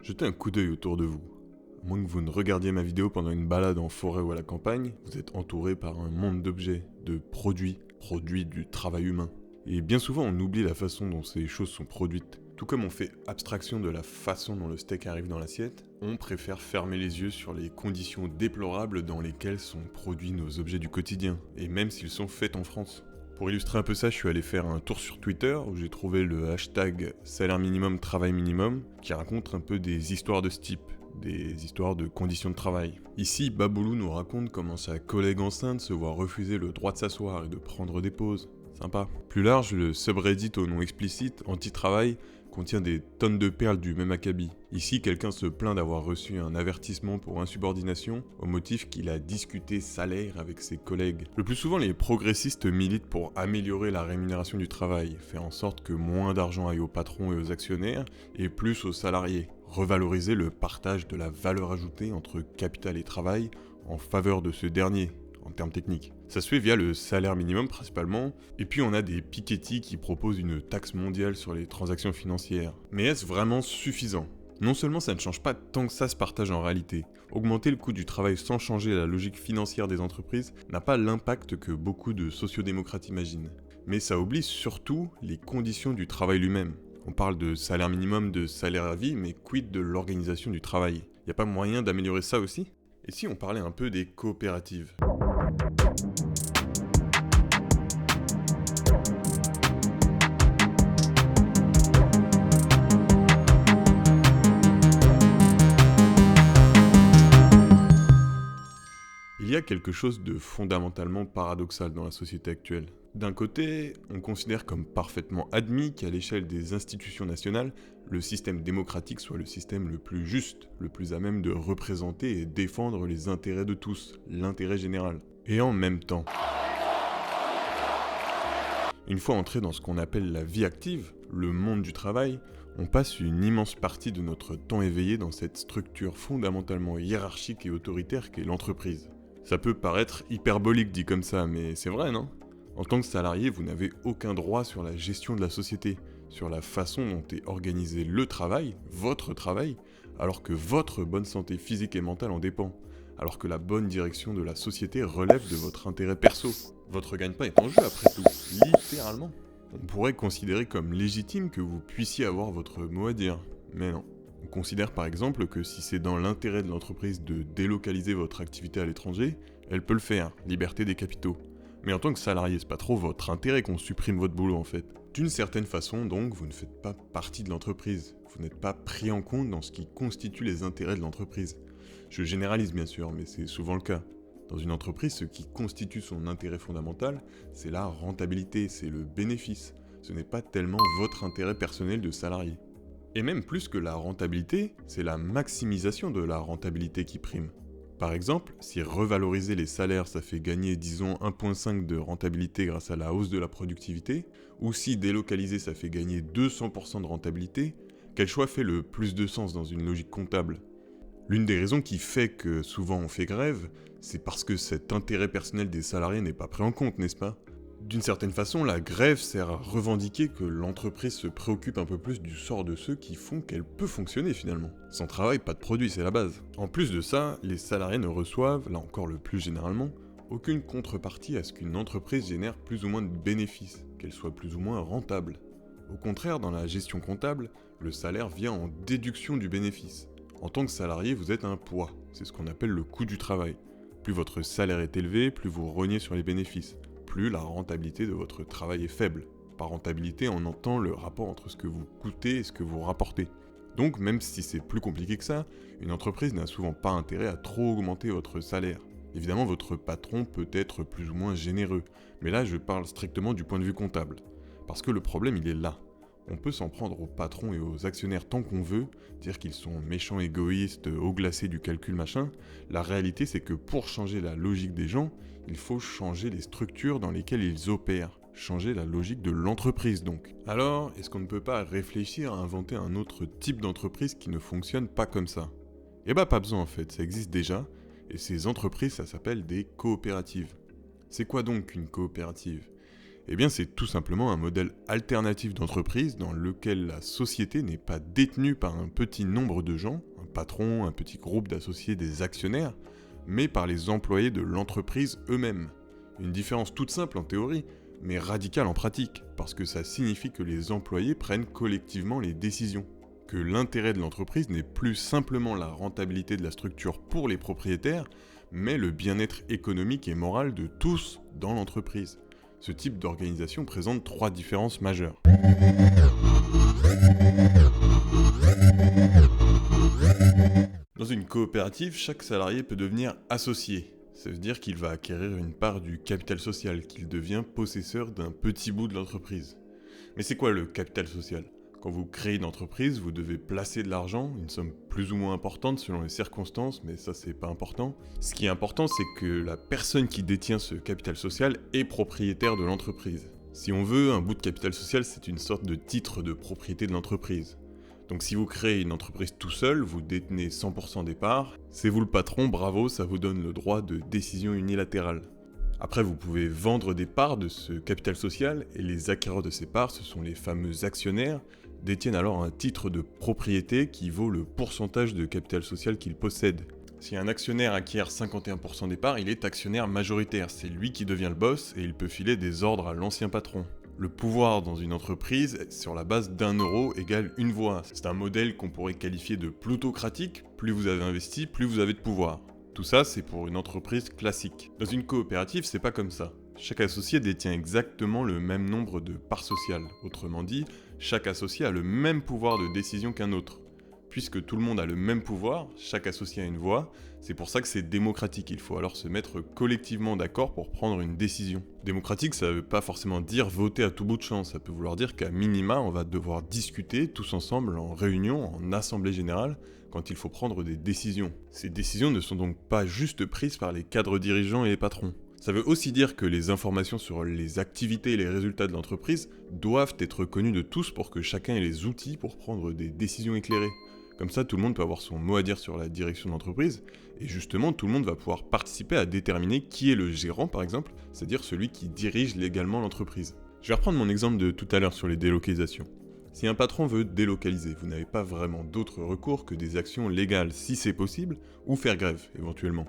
Jetez un coup d'œil autour de vous. À moins que vous ne regardiez ma vidéo pendant une balade en forêt ou à la campagne, vous êtes entouré par un monde d'objets, de produits du travail humain. Et bien souvent on oublie la façon dont ces choses sont produites. Tout comme on fait abstraction de la façon dont le steak arrive dans l'assiette, on préfère fermer les yeux sur les conditions déplorables dans lesquelles sont produits nos objets du quotidien, et même s'ils sont faits en France. Pour illustrer un peu ça, je suis allé faire un tour sur Twitter où j'ai trouvé le hashtag salaire minimum, travail minimum qui raconte un peu des histoires de ce type, des histoires de conditions de travail. Ici, Baboulou nous raconte comment sa collègue enceinte se voit refuser le droit de s'asseoir et de prendre des pauses. Sympa. Plus large, le subreddit au nom explicite, anti-travail, contient des tonnes de perles du même acabit. Ici, quelqu'un se plaint d'avoir reçu un avertissement pour insubordination au motif qu'il a discuté salaire avec ses collègues. Le plus souvent, les progressistes militent pour améliorer la rémunération du travail, faire en sorte que moins d'argent aille aux patrons et aux actionnaires, et plus aux salariés. Revaloriser le partage de la valeur ajoutée entre capital et travail en faveur de ce dernier, en termes techniques. Ça se fait via le salaire minimum principalement, et puis on a des Piketty qui proposent une taxe mondiale sur les transactions financières. Mais est-ce vraiment suffisant ? Non seulement ça ne change pas tant que ça se partage en réalité, augmenter le coût du travail sans changer la logique financière des entreprises n'a pas l'impact que beaucoup de sociodémocrates imaginent. Mais ça oublie surtout les conditions du travail lui-même. On parle de salaire minimum, de salaire à vie, mais quid de l'organisation du travail ? Y a pas moyen d'améliorer ça aussi ? Et si on parlait un peu des coopératives ? Il y a quelque chose de fondamentalement paradoxal dans la société actuelle. D'un côté, on considère comme parfaitement admis qu'à l'échelle des institutions nationales, le système démocratique soit le système le plus juste, le plus à même de représenter et défendre les intérêts de tous, l'intérêt général. Et en même temps, une fois entré dans ce qu'on appelle la vie active, le monde du travail, on passe une immense partie de notre temps éveillé dans cette structure fondamentalement hiérarchique et autoritaire qu'est l'entreprise. Ça peut paraître hyperbolique dit comme ça, mais c'est vrai, non ? En tant que salarié, vous n'avez aucun droit sur la gestion de la société, sur la façon dont est organisé le travail, votre travail, alors que votre bonne santé physique et mentale en dépend, alors que la bonne direction de la société relève de votre intérêt perso. Votre gagne-pain est en jeu après tout, littéralement. On pourrait considérer comme légitime que vous puissiez avoir votre mot à dire, mais non. On considère par exemple que si c'est dans l'intérêt de l'entreprise de délocaliser votre activité à l'étranger, elle peut le faire, liberté des capitaux. Mais en tant que salarié, c'est pas trop votre intérêt qu'on supprime votre boulot en fait. D'une certaine façon donc, vous ne faites pas partie de l'entreprise, vous n'êtes pas pris en compte dans ce qui constitue les intérêts de l'entreprise. Je généralise bien sûr, mais c'est souvent le cas. Dans une entreprise, ce qui constitue son intérêt fondamental, c'est la rentabilité, c'est le bénéfice. Ce n'est pas tellement votre intérêt personnel de salarié. Et même plus que la rentabilité, c'est la maximisation de la rentabilité qui prime. Par exemple, si revaloriser les salaires ça fait gagner disons 1,5 de rentabilité grâce à la hausse de la productivité, ou si délocaliser ça fait gagner 200% de rentabilité, quel choix fait le plus de sens dans une logique comptable ? L'une des raisons qui fait que souvent on fait grève, c'est parce que cet intérêt personnel des salariés n'est pas pris en compte, n'est-ce pas ? D'une certaine façon, la grève sert à revendiquer que l'entreprise se préoccupe un peu plus du sort de ceux qui font qu'elle peut fonctionner finalement. Sans travail, pas de produit, c'est la base. En plus de ça, les salariés ne reçoivent, là encore le plus généralement, aucune contrepartie à ce qu'une entreprise génère plus ou moins de bénéfices, qu'elle soit plus ou moins rentable. Au contraire, dans la gestion comptable, le salaire vient en déduction du bénéfice. En tant que salarié, vous êtes un poids, c'est ce qu'on appelle le coût du travail. Plus votre salaire est élevé, plus vous rognez sur les bénéfices. Plus la rentabilité de votre travail est faible. Par rentabilité, on entend le rapport entre ce que vous coûtez et ce que vous rapportez. Donc, même si c'est plus compliqué que ça, une entreprise n'a souvent pas intérêt à trop augmenter votre salaire. Évidemment, votre patron peut être plus ou moins généreux, mais là, je parle strictement du point de vue comptable. Parce que le problème, il est là. On peut s'en prendre aux patrons et aux actionnaires tant qu'on veut, dire qu'ils sont méchants, égoïstes, haut glacés du calcul machin. La réalité, c'est que pour changer la logique des gens, il faut changer les structures dans lesquelles ils opèrent. Changer la logique de l'entreprise donc. Alors, est-ce qu'on ne peut pas réfléchir à inventer un autre type d'entreprise qui ne fonctionne pas comme ça ? Eh bah pas besoin en fait, ça existe déjà, et ces entreprises ça s'appelle des coopératives. C'est quoi donc une coopérative ? Eh bien, c'est tout simplement un modèle alternatif d'entreprise dans lequel la société n'est pas détenue par un petit nombre de gens, un patron, un petit groupe d'associés, des actionnaires, mais par les employés de l'entreprise eux-mêmes. Une différence toute simple en théorie, mais radicale en pratique, parce que ça signifie que les employés prennent collectivement les décisions. Que l'intérêt de l'entreprise n'est plus simplement la rentabilité de la structure pour les propriétaires, mais le bien-être économique et moral de tous dans l'entreprise. Ce type d'organisation présente 3 différences majeures. Dans une coopérative, chaque salarié peut devenir associé. Ça veut dire qu'il va acquérir une part du capital social, qu'il devient possesseur d'un petit bout de l'entreprise. Mais c'est quoi le capital social ? Quand vous créez une entreprise, vous devez placer de l'argent, une somme plus ou moins importante selon les circonstances, mais ça c'est pas important. Ce qui est important, c'est que la personne qui détient ce capital social est propriétaire de l'entreprise. Si on veut, un bout de capital social, c'est une sorte de titre de propriété de l'entreprise. Donc si vous créez une entreprise tout seul, vous détenez 100% des parts, c'est vous le patron, bravo, ça vous donne le droit de décision unilatérale. Après, vous pouvez vendre des parts de ce capital social, et les acquéreurs de ces parts, ce sont les fameux actionnaires, détiennent alors un titre de propriété qui vaut le pourcentage de capital social qu'ils possèdent. Si un actionnaire acquiert 51% des parts, il est actionnaire majoritaire, c'est lui qui devient le boss et il peut filer des ordres à l'ancien patron. Le pouvoir dans une entreprise, sur la base d'1 euro, égale une voix. C'est un modèle qu'on pourrait qualifier de plutocratique, plus vous avez investi, plus vous avez de pouvoir. Tout ça, c'est pour une entreprise classique. Dans une coopérative, c'est pas comme ça. Chaque associé détient exactement le même nombre de parts sociales. Autrement dit, chaque associé a le même pouvoir de décision qu'un autre. Puisque tout le monde a le même pouvoir, chaque associé a une voix, c'est pour ça que c'est démocratique. Il faut alors se mettre collectivement d'accord pour prendre une décision. Démocratique, ça veut pas forcément dire voter à tout bout de champ, ça peut vouloir dire qu'à minima, on va devoir discuter tous ensemble en réunion, en assemblée générale, quand il faut prendre des décisions. Ces décisions ne sont donc pas juste prises par les cadres dirigeants et les patrons. Ça veut aussi dire que les informations sur les activités et les résultats de l'entreprise doivent être connues de tous pour que chacun ait les outils pour prendre des décisions éclairées. Comme ça, tout le monde peut avoir son mot à dire sur la direction de l'entreprise, et justement, tout le monde va pouvoir participer à déterminer qui est le gérant, par exemple, c'est-à-dire celui qui dirige légalement l'entreprise. Je vais reprendre mon exemple de tout à l'heure sur les délocalisations. Si un patron veut délocaliser, vous n'avez pas vraiment d'autre recours que des actions légales, si c'est possible, ou faire grève, éventuellement.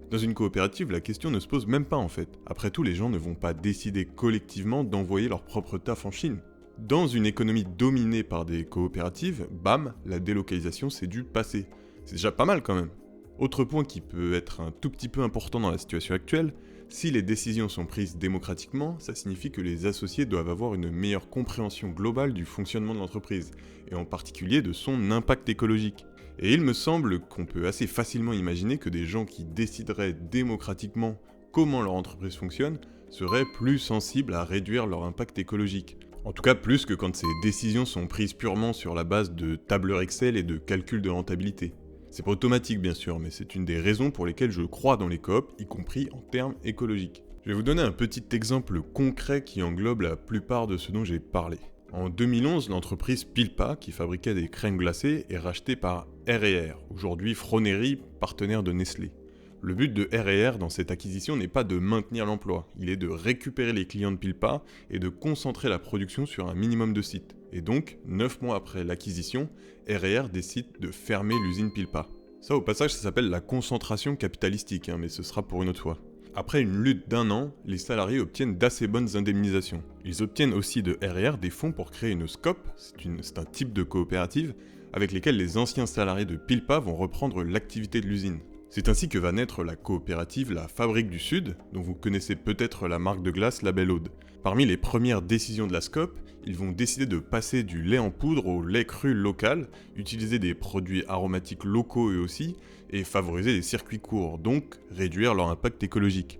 Dans une coopérative, la question ne se pose même pas en fait. Après tout, les gens ne vont pas décider collectivement d'envoyer leur propre taf en Chine. Dans une économie dominée par des coopératives, bam, la délocalisation c'est du passé. C'est déjà pas mal quand même. Autre point qui peut être un tout petit peu important dans la situation actuelle, si les décisions sont prises démocratiquement, ça signifie que les associés doivent avoir une meilleure compréhension globale du fonctionnement de l'entreprise, et en particulier de son impact écologique. Et il me semble qu'on peut assez facilement imaginer que des gens qui décideraient démocratiquement comment leur entreprise fonctionne seraient plus sensibles à réduire leur impact écologique. En tout cas plus que quand ces décisions sont prises purement sur la base de tableurs Excel et de calculs de rentabilité. C'est pas automatique bien sûr, mais c'est une des raisons pour lesquelles je crois dans les coops, y compris en termes écologiques. Je vais vous donner un petit exemple concret qui englobe la plupart de ce dont j'ai parlé. En 2011, l'entreprise Pilpa, qui fabriquait des crèmes glacées, est rachetée par R&R, aujourd'hui Froneri, partenaire de Nestlé. Le but de R&R dans cette acquisition n'est pas de maintenir l'emploi, il est de récupérer les clients de Pilpa et de concentrer la production sur un minimum de sites. Et donc, 9 mois après l'acquisition, R&R décide de fermer l'usine Pilpa. Ça au passage, ça s'appelle la concentration capitalistique, mais ce sera pour une autre fois. Après une lutte d'1 an, les salariés obtiennent d'assez bonnes indemnisations. Ils obtiennent aussi de R&R des fonds pour créer une SCOP, c'est un type de coopérative, avec lesquels les anciens salariés de Pilpa vont reprendre l'activité de l'usine. C'est ainsi que va naître la coopérative La Fabrique du Sud, dont vous connaissez peut-être la marque de glace La Belle Aude. Parmi les premières décisions de la SCOP, ils vont décider de passer du lait en poudre au lait cru local, utiliser des produits aromatiques locaux eux aussi, et favoriser les circuits courts, donc réduire leur impact écologique.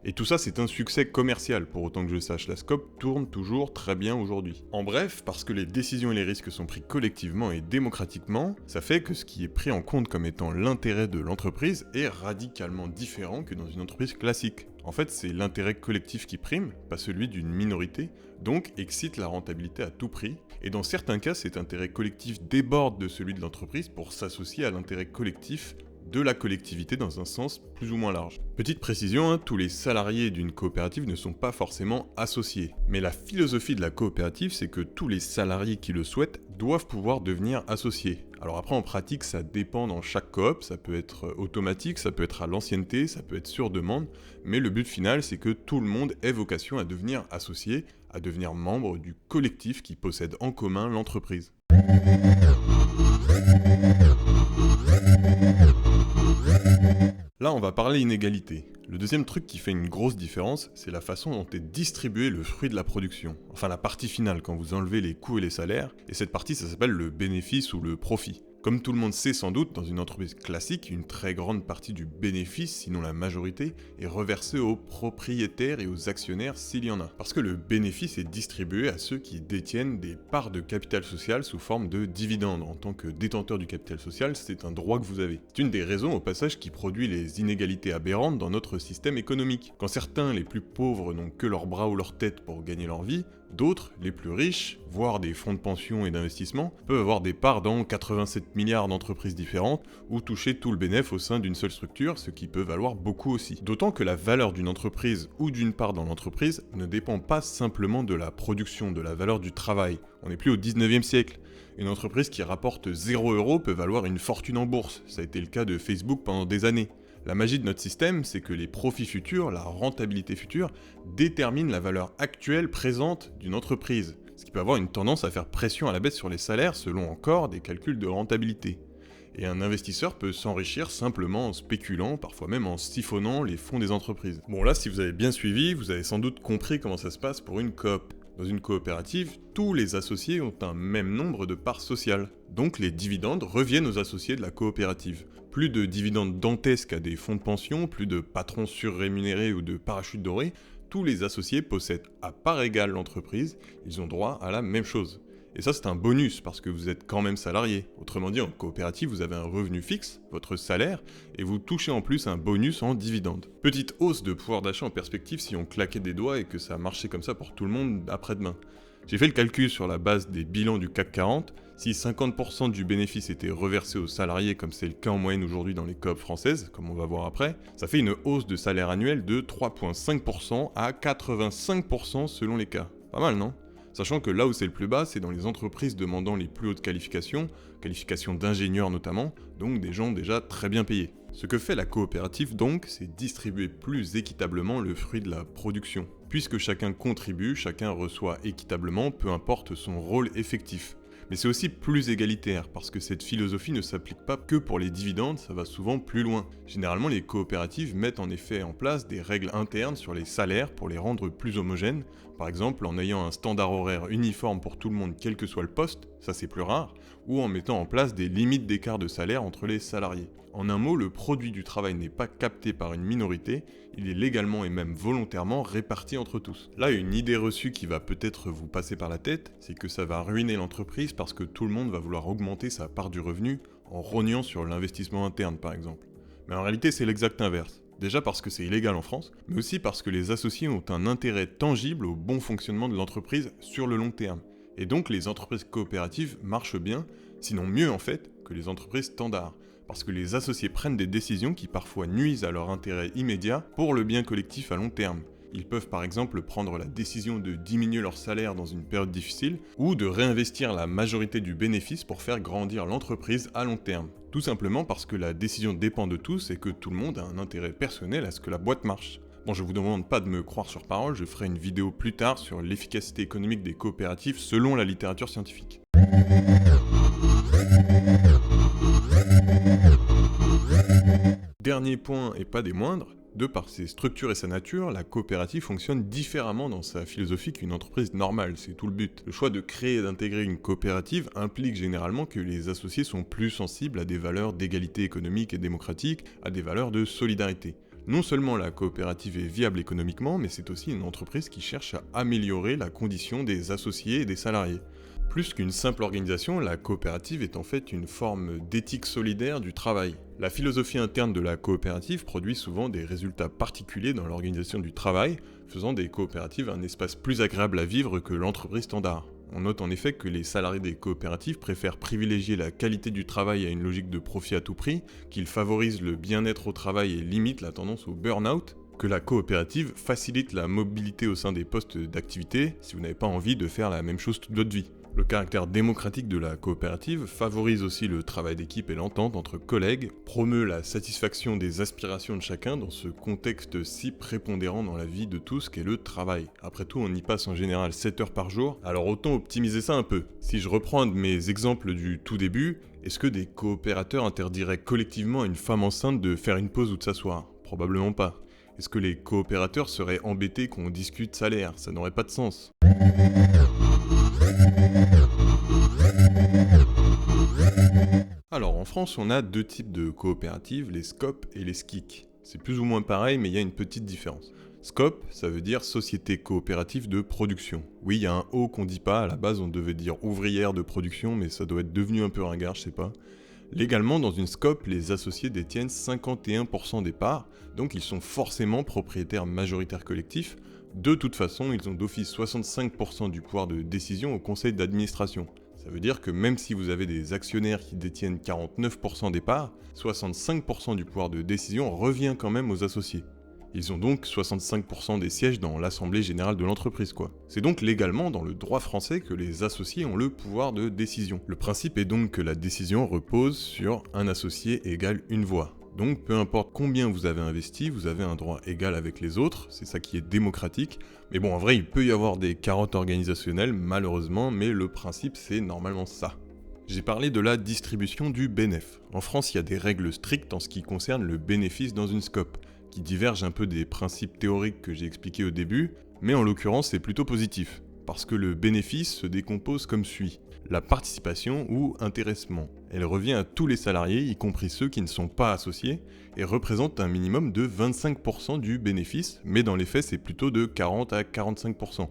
Et tout ça c'est un succès commercial, pour autant que je sache, la SCOP tourne toujours très bien aujourd'hui. En bref, parce que les décisions et les risques sont pris collectivement et démocratiquement, ça fait que ce qui est pris en compte comme étant l'intérêt de l'entreprise est radicalement différent que dans une entreprise classique. En fait, c'est l'intérêt collectif qui prime, pas celui d'une minorité, donc excite la rentabilité à tout prix, et dans certains cas cet intérêt collectif déborde de celui de l'entreprise pour s'associer à l'intérêt collectif de la collectivité dans un sens plus ou moins large. Petite précision, tous les salariés d'une coopérative ne sont pas forcément associés. Mais la philosophie de la coopérative, c'est que tous les salariés qui le souhaitent doivent pouvoir devenir associés. Alors après, en pratique, ça dépend dans chaque coop, ça peut être automatique, ça peut être à l'ancienneté, ça peut être sur demande, mais le but final, c'est que tout le monde ait vocation à devenir associé, à devenir membre du collectif qui possède en commun l'entreprise. Là, on va parler inégalité. Le deuxième truc qui fait une grosse différence, c'est la façon dont est distribué le fruit de la production. Enfin, la partie finale, quand vous enlevez les coûts et les salaires, et cette partie, ça s'appelle le bénéfice ou le profit. Comme tout le monde sait sans doute, dans une entreprise classique, une très grande partie du bénéfice, sinon la majorité, est reversée aux propriétaires et aux actionnaires s'il y en a. Parce que le bénéfice est distribué à ceux qui détiennent des parts de capital social sous forme de dividendes. En tant que détenteur du capital social, c'est un droit que vous avez. C'est une des raisons au passage qui produit les inégalités aberrantes dans notre système économique. Quand certains, les plus pauvres, n'ont que leurs bras ou leur tête pour gagner leur vie, d'autres, les plus riches, voire des fonds de pension et d'investissement, peuvent avoir des parts dans 87 milliards d'entreprises différentes ou toucher tout le bénéfice au sein d'une seule structure, ce qui peut valoir beaucoup aussi. D'autant que la valeur d'une entreprise ou d'une part dans l'entreprise ne dépend pas simplement de la production, de la valeur du travail. On n'est plus au 19e siècle. Une entreprise qui rapporte 0 € peut valoir une fortune en bourse. Ça a été le cas de Facebook pendant des années. La magie de notre système, c'est que les profits futurs, la rentabilité future, déterminent la valeur actuelle présente d'une entreprise, ce qui peut avoir une tendance à faire pression à la baisse sur les salaires selon encore des calculs de rentabilité. Et un investisseur peut s'enrichir simplement en spéculant, parfois même en siphonnant les fonds des entreprises. Bon là, si vous avez bien suivi, vous avez sans doute compris comment ça se passe pour une coop. Dans une coopérative, tous les associés ont un même nombre de parts sociales. Donc les dividendes reviennent aux associés de la coopérative. Plus de dividendes dantesques à des fonds de pension, plus de patrons surrémunérés ou de parachutes dorés, tous les associés possèdent à part égale l'entreprise, ils ont droit à la même chose. Et ça c'est un bonus parce que vous êtes quand même salarié. Autrement dit, en coopérative, vous avez un revenu fixe, votre salaire, et vous touchez en plus un bonus en dividende. Petite hausse de pouvoir d'achat en perspective si on claquait des doigts et que ça marchait comme ça pour tout le monde après-demain. J'ai fait le calcul sur la base des bilans du CAC 40, si 50% du bénéfice était reversé aux salariés comme c'est le cas en moyenne aujourd'hui dans les coop françaises, comme on va voir après, ça fait une hausse de salaire annuel de 3,5% à 85% selon les cas. Pas mal, non ? Sachant que là où c'est le plus bas, c'est dans les entreprises demandant les plus hautes qualifications d'ingénieurs notamment, donc des gens déjà très bien payés. Ce que fait la coopérative donc, c'est distribuer plus équitablement le fruit de la production. Puisque chacun contribue, chacun reçoit équitablement, peu importe son rôle effectif. Mais c'est aussi plus égalitaire, parce que cette philosophie ne s'applique pas que pour les dividendes, ça va souvent plus loin. Généralement, les coopératives mettent en effet en place des règles internes sur les salaires pour les rendre plus homogènes, par exemple en ayant un standard horaire uniforme pour tout le monde quel que soit le poste, ça c'est plus rare, ou en mettant en place des limites d'écart de salaire entre les salariés. En un mot, le produit du travail n'est pas capté par une minorité, il est légalement et même volontairement réparti entre tous. Là, une idée reçue qui va peut-être vous passer par la tête, c'est que ça va ruiner l'entreprise parce que tout le monde va vouloir augmenter sa part du revenu en rognant sur l'investissement interne par exemple. Mais en réalité, c'est l'exact inverse. Déjà parce que c'est illégal en France, mais aussi parce que les associés ont un intérêt tangible au bon fonctionnement de l'entreprise sur le long terme. Et donc les entreprises coopératives marchent bien, sinon mieux en fait, que les entreprises standards. Parce que les associés prennent des décisions qui parfois nuisent à leur intérêt immédiat pour le bien collectif à long terme. Ils peuvent par exemple prendre la décision de diminuer leur salaire dans une période difficile ou de réinvestir la majorité du bénéfice pour faire grandir l'entreprise à long terme. Tout simplement parce que la décision dépend de tous et que tout le monde a un intérêt personnel à ce que la boîte marche. Bon, je vous demande pas de me croire sur parole, je ferai une vidéo plus tard sur l'efficacité économique des coopératives selon la littérature scientifique. Dernier point et pas des moindres, de par ses structures et sa nature, la coopérative fonctionne différemment dans sa philosophie qu'une entreprise normale, c'est tout le but. Le choix de créer et d'intégrer une coopérative implique généralement que les associés sont plus sensibles à des valeurs d'égalité économique et démocratique, à des valeurs de solidarité. Non seulement la coopérative est viable économiquement, mais c'est aussi une entreprise qui cherche à améliorer la condition des associés et des salariés. Plus qu'une simple organisation, la coopérative est en fait une forme d'éthique solidaire du travail. La philosophie interne de la coopérative produit souvent des résultats particuliers dans l'organisation du travail, faisant des coopératives un espace plus agréable à vivre que l'entreprise standard. On note en effet que les salariés des coopératives préfèrent privilégier la qualité du travail à une logique de profit à tout prix, qu'ils favorisent le bien-être au travail et limitent la tendance au burn-out, que la coopérative facilite la mobilité au sein des postes d'activité si vous n'avez pas envie de faire la même chose toute votre vie. Le caractère démocratique de la coopérative favorise aussi le travail d'équipe et l'entente entre collègues, promeut la satisfaction des aspirations de chacun dans ce contexte si prépondérant dans la vie de tous qu'est le travail. Après tout, on y passe en général 7 heures par jour, alors autant optimiser ça un peu. Si je reprends un de mes exemples du tout début, est-ce que des coopérateurs interdiraient collectivement à une femme enceinte de faire une pause ou de s'asseoir ? Probablement pas. Est-ce que les coopérateurs seraient embêtés qu'on discute salaire ? Ça n'aurait pas de sens. Alors en France, on a deux types de coopératives, les SCOP et les SCIC. C'est plus ou moins pareil, mais il y a une petite différence. SCOP, ça veut dire Société Coopérative de Production. Oui, il y a un O qu'on dit pas, à la base on devait dire ouvrière de production, mais ça doit être devenu un peu ringard, je sais pas. Légalement, dans une SCOP, les associés détiennent 51% des parts, donc ils sont forcément propriétaires majoritaires collectifs. De toute façon, ils ont d'office 65% du pouvoir de décision au conseil d'administration. Ça veut dire que même si vous avez des actionnaires qui détiennent 49% des parts, 65% du pouvoir de décision revient quand même aux associés. Ils ont donc 65% des sièges dans l'assemblée générale de l'entreprise, quoi. C'est donc légalement dans le droit français que les associés ont le pouvoir de décision. Le principe est donc que la décision repose sur un associé égale une voix. Donc peu importe combien vous avez investi, vous avez un droit égal avec les autres, c'est ça qui est démocratique. Mais bon, en vrai, il peut y avoir des carottes organisationnelles, malheureusement, mais le principe c'est normalement ça. J'ai parlé de la distribution du bénéf. En France, il y a des règles strictes en ce qui concerne le bénéfice dans une SCOP, qui divergent un peu des principes théoriques que j'ai expliqués au début, mais en l'occurrence c'est plutôt positif, parce que le bénéfice se décompose comme suit. La participation ou intéressement. Elle revient à tous les salariés, y compris ceux qui ne sont pas associés, et représente un minimum de 25% du bénéfice, mais dans les faits c'est plutôt de 40 à 45%.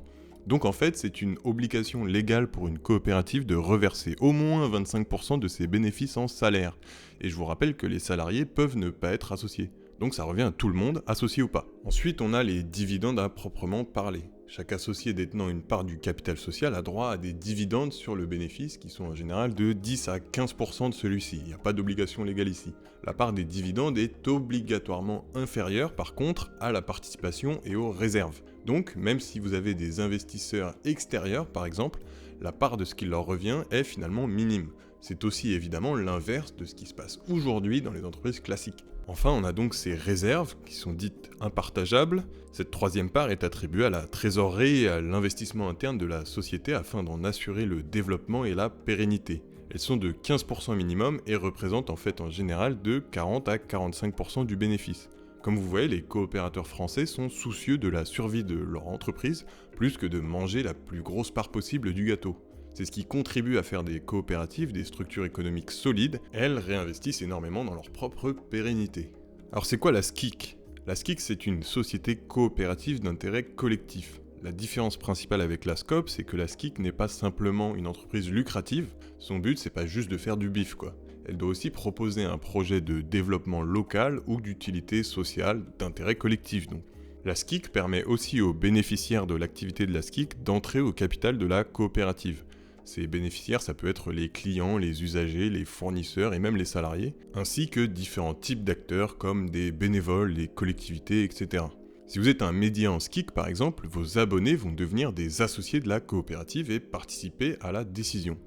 Donc en fait c'est une obligation légale pour une coopérative de reverser au moins 25% de ses bénéfices en salaire. Et je vous rappelle que les salariés peuvent ne pas être associés. Donc ça revient à tout le monde, associé ou pas. Ensuite, on a les dividendes à proprement parler. Chaque associé détenant une part du capital social a droit à des dividendes sur le bénéfice qui sont en général de 10 à 15% de celui-ci. Il n'y a pas d'obligation légale ici. La part des dividendes est obligatoirement inférieure par contre à la participation et aux réserves. Donc même si vous avez des investisseurs extérieurs par exemple, la part de ce qui leur revient est finalement minime. C'est aussi évidemment l'inverse de ce qui se passe aujourd'hui dans les entreprises classiques. Enfin, on a donc ces réserves qui sont dites impartageables. Cette troisième part est attribuée à la trésorerie et à l'investissement interne de la société afin d'en assurer le développement et la pérennité. Elles sont de 15% minimum et représentent en fait en général de 40 à 45% du bénéfice. Comme vous voyez, les coopérateurs français sont soucieux de la survie de leur entreprise plus que de manger la plus grosse part possible du gâteau. C'est ce qui contribue à faire des coopératives des structures économiques solides. Elles réinvestissent énormément dans leur propre pérennité. Alors c'est quoi la SCIC ? La SCIC c'est une société coopérative d'intérêt collectif. La différence principale avec la SCOP, c'est que la SCIC n'est pas simplement une entreprise lucrative. Son but c'est pas juste de faire du bif quoi. Elle doit aussi proposer un projet de développement local ou d'utilité sociale, d'intérêt collectif donc. La SCIC permet aussi aux bénéficiaires de l'activité de la SCIC d'entrer au capital de la coopérative. Ces bénéficiaires, ça peut être les clients, les usagers, les fournisseurs et même les salariés, ainsi que différents types d'acteurs comme des bénévoles, les collectivités, etc. Si vous êtes un média en SCIC par exemple, vos abonnés vont devenir des associés de la coopérative et participer à la décision.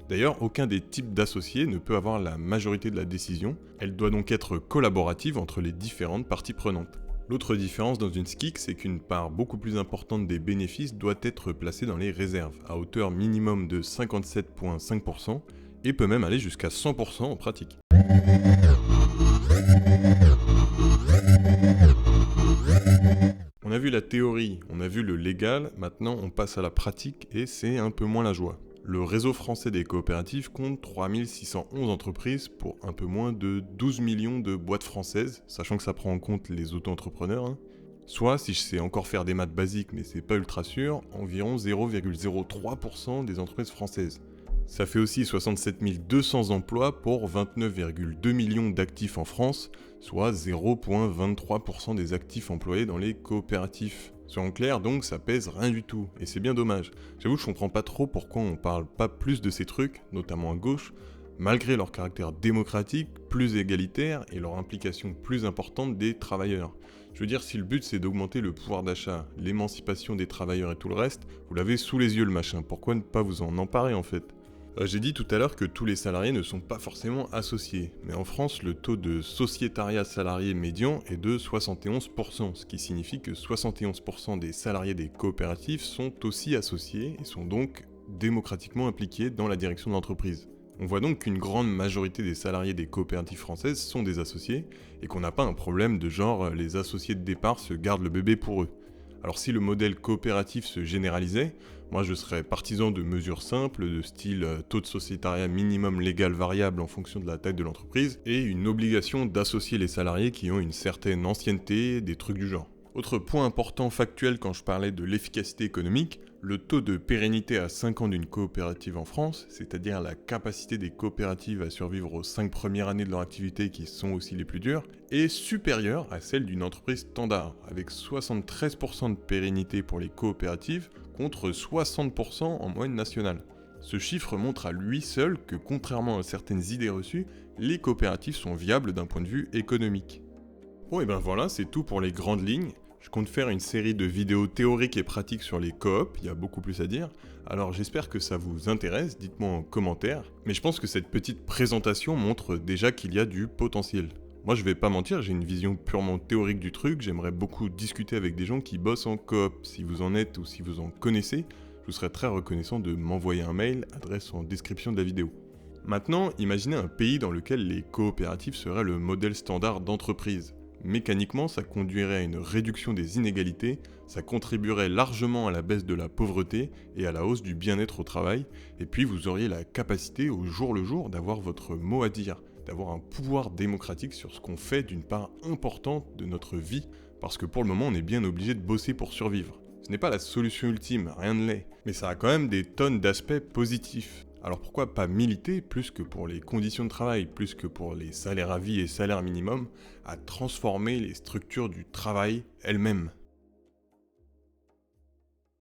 D'ailleurs, aucun des types d'associés ne peut avoir la majorité de la décision, elle doit donc être collaborative entre les différentes parties prenantes. L'autre différence dans une SCIC, c'est qu'une part beaucoup plus importante des bénéfices doit être placée dans les réserves, à hauteur minimum de 57,5%, et peut même aller jusqu'à 100% en pratique. On a vu la théorie, on a vu le légal, maintenant on passe à la pratique et c'est un peu moins la joie. Le réseau français des coopératives compte 3611 entreprises pour un peu moins de 12 millions de boîtes françaises, sachant que ça prend en compte les auto-entrepreneurs. Soit, si je sais encore faire des maths basiques mais c'est pas ultra sûr, environ 0,03% des entreprises françaises. Ça fait aussi 67 200 emplois pour 29,2 millions d'actifs en France, soit 0,23% des actifs employés dans les coopératives. Soyons clairs donc, ça pèse rien du tout, et c'est bien dommage. J'avoue, je comprends pas trop pourquoi on parle pas plus de ces trucs, notamment à gauche, malgré leur caractère démocratique, plus égalitaire et leur implication plus importante des travailleurs. Je veux dire, si le but c'est d'augmenter le pouvoir d'achat, l'émancipation des travailleurs et tout le reste, vous l'avez sous les yeux le machin, pourquoi ne pas vous en emparer en fait? J'ai dit tout à l'heure que tous les salariés ne sont pas forcément associés, mais en France, le taux de sociétariat salarié médian est de 71%, ce qui signifie que 71% des salariés des coopératives sont aussi associés et sont donc démocratiquement impliqués dans la direction de l'entreprise. On voit donc qu'une grande majorité des salariés des coopératives françaises sont des associés et qu'on n'a pas un problème de genre les associés de départ se gardent le bébé pour eux. Alors si le modèle coopératif se généralisait, moi je serais partisan de mesures simples de style taux de sociétariat minimum légal variable en fonction de la taille de l'entreprise et une obligation d'associer les salariés qui ont une certaine ancienneté, des trucs du genre. Autre point important factuel quand je parlais de l'efficacité économique, le taux de pérennité à 5 ans d'une coopérative en France, c'est-à-dire la capacité des coopératives à survivre aux 5 premières années de leur activité qui sont aussi les plus dures, est supérieure à celle d'une entreprise standard, avec 73% de pérennité pour les coopératives contre 60% en moyenne nationale. Ce chiffre montre à lui seul que, contrairement à certaines idées reçues, les coopératives sont viables d'un point de vue économique. Bon et ben voilà, c'est tout pour les grandes lignes. Je compte faire une série de vidéos théoriques et pratiques sur les coops, il y a beaucoup plus à dire. Alors j'espère que ça vous intéresse, dites-moi en commentaire. Mais je pense que cette petite présentation montre déjà qu'il y a du potentiel. Moi je vais pas mentir, j'ai une vision purement théorique du truc, j'aimerais beaucoup discuter avec des gens qui bossent en coop. Si vous en êtes ou si vous en connaissez, je vous serais très reconnaissant de m'envoyer un mail, adresse en description de la vidéo. Maintenant, imaginez un pays dans lequel les coopératives seraient le modèle standard d'entreprise. Mécaniquement, ça conduirait à une réduction des inégalités, ça contribuerait largement à la baisse de la pauvreté et à la hausse du bien-être au travail, et puis vous auriez la capacité au jour le jour d'avoir votre mot à dire, d'avoir un pouvoir démocratique sur ce qu'on fait d'une part importante de notre vie, parce que pour le moment on est bien obligé de bosser pour survivre. Ce n'est pas la solution ultime, rien ne l'est, mais ça a quand même des tonnes d'aspects positifs. Alors pourquoi pas militer, plus que pour les conditions de travail, plus que pour les salaires à vie et salaires minimum, à transformer les structures du travail elles-mêmes?